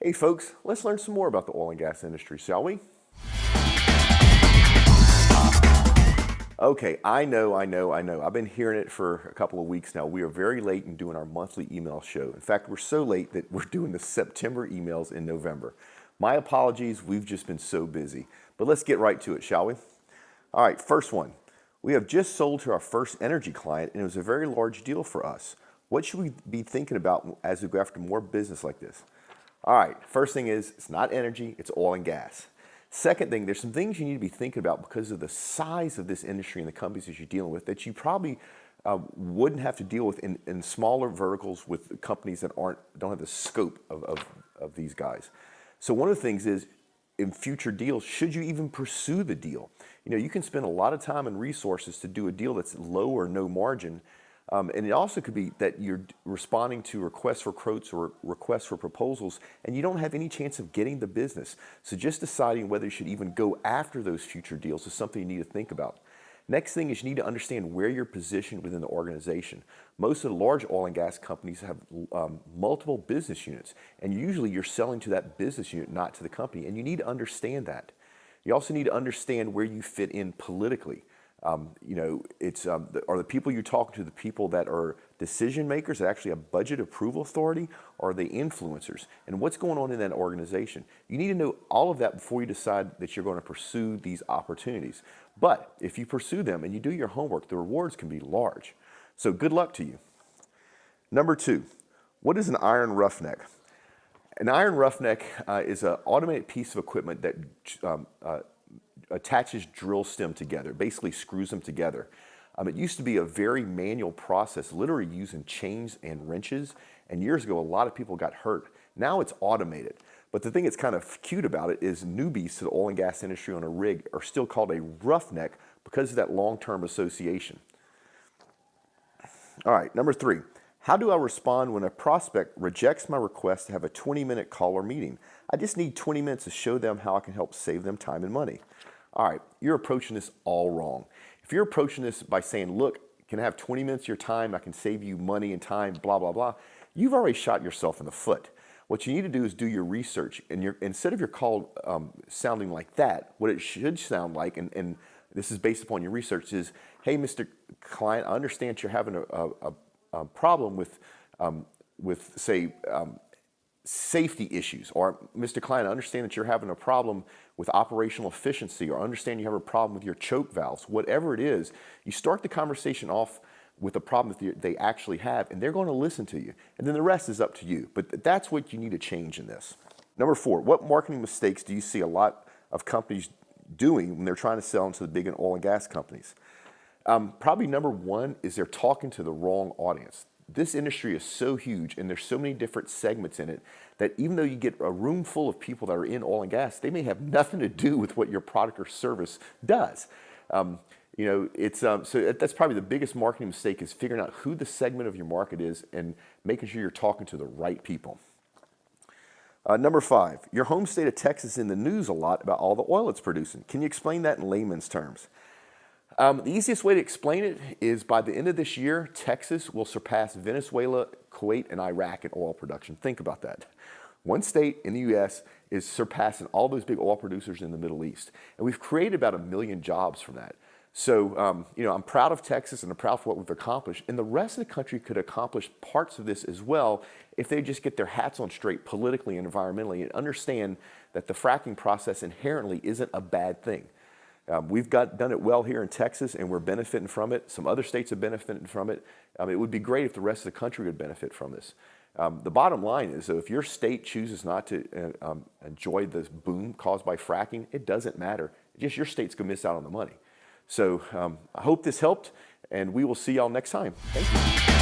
Hey folks, let's learn some more about the oil and gas industry, shall we? Okay, I know. I've been hearing it for a couple of weeks now. We are very late in doing our monthly email show. In fact, we're so late that we're doing the September emails in November. My apologies, we've just been so busy. But let's get right to it, shall we? All right, first one. We have just sold to our first energy client, and it was a very large deal for us. What should we be thinking about as we go after more business like this? All right, first thing is, it's not energy, it's oil and gas. Second thing, there's some things you need to be thinking about because of the size of this industry and the companies that you're dealing with that you probably wouldn't have to deal with in smaller verticals with companies that don't have the scope of these guys. So one of the things is, in future deals, should you even pursue the deal? You know, you can spend a lot of time and resources to do a deal that's low or no margin. And it also could be that you're responding to requests for quotes or requests for proposals, and you don't have any chance of getting the business. So just deciding whether you should even go after those future deals is something you need to think about. Next thing is you need to understand where you're positioned within the organization. Most of the large oil and gas companies have multiple business units, and usually you're selling to that business unit, not to the company, and you need to understand that. You also need to understand where you fit in politically. You know, are the people you're talking to the people that are decision makers, that actually have budget approval authority, or are they influencers? And what's going on in that organization? You need to know all of that before you decide that you're going to pursue these opportunities. But if you pursue them and you do your homework, the rewards can be large. So good luck to you. Number two, what is an iron roughneck? An iron roughneck is an automated piece of equipment that attaches drill stem together, basically screws them together. It used to be a very manual process, literally using chains and wrenches, and years ago a lot of people got hurt. Now it's automated. But the thing that's kind of cute about it is newbies to the oil and gas industry on a rig are still called a roughneck because of that long-term association. All right, number three. How do I respond when a prospect rejects my request to have a 20-minute call or meeting? I just need 20 minutes to show them how I can help save them time and money. All right, you're approaching this all wrong. If you're approaching this by saying, look, can I have 20 minutes of your time? I can save you money and time, blah, blah, blah. You've already shot yourself in the foot. What you need to do is do your research. And instead of your call sounding like that, what it should sound like, and this is based upon your research, is, hey, Mr. Client, I understand you're having a problem with say, safety issues, or Mr. Client, I understand that you're having a problem with operational efficiency, or understand you have a problem with your choke valves. Whatever it is, you start the conversation off with a problem that they actually have, and they're going to listen to you. And then the rest is up to you. But that's what you need to change in this. Number four, what marketing mistakes do you see a lot of companies doing when they're trying to sell into the big oil and gas companies? Probably number one is they're talking to the wrong audience. This industry is so huge and there's so many different segments in it that even though you get a room full of people that are in oil and gas, they may have nothing to do with what your product or service does. You know, so that's probably the biggest marketing mistake, is figuring out who the segment of your market is and making sure you're talking to the right people. Number five, your home state of Texas is in the news a lot about all the oil it's producing. Can you explain that in layman's terms? The easiest way to explain it is by the end of this year, Texas will surpass Venezuela, Kuwait, and Iraq in oil production. Think about that. One state in the U.S. is surpassing all those big oil producers in the Middle East. And we've created about 1 million jobs from that. So, you know, I'm proud of Texas and I'm proud of what we've accomplished. And the rest of the country could accomplish parts of this as well if they just get their hats on straight politically and environmentally and understand that the fracking process inherently isn't a bad thing. We've done it well here in Texas, and we're benefiting from it. Some other states have benefited from it. It would be great if the rest of the country would benefit from this. The bottom line is, though, if your state chooses not to enjoy this boom caused by fracking, it doesn't matter. Just your state's going to miss out on the money. So I hope this helped, and we will see y'all next time. Thank you.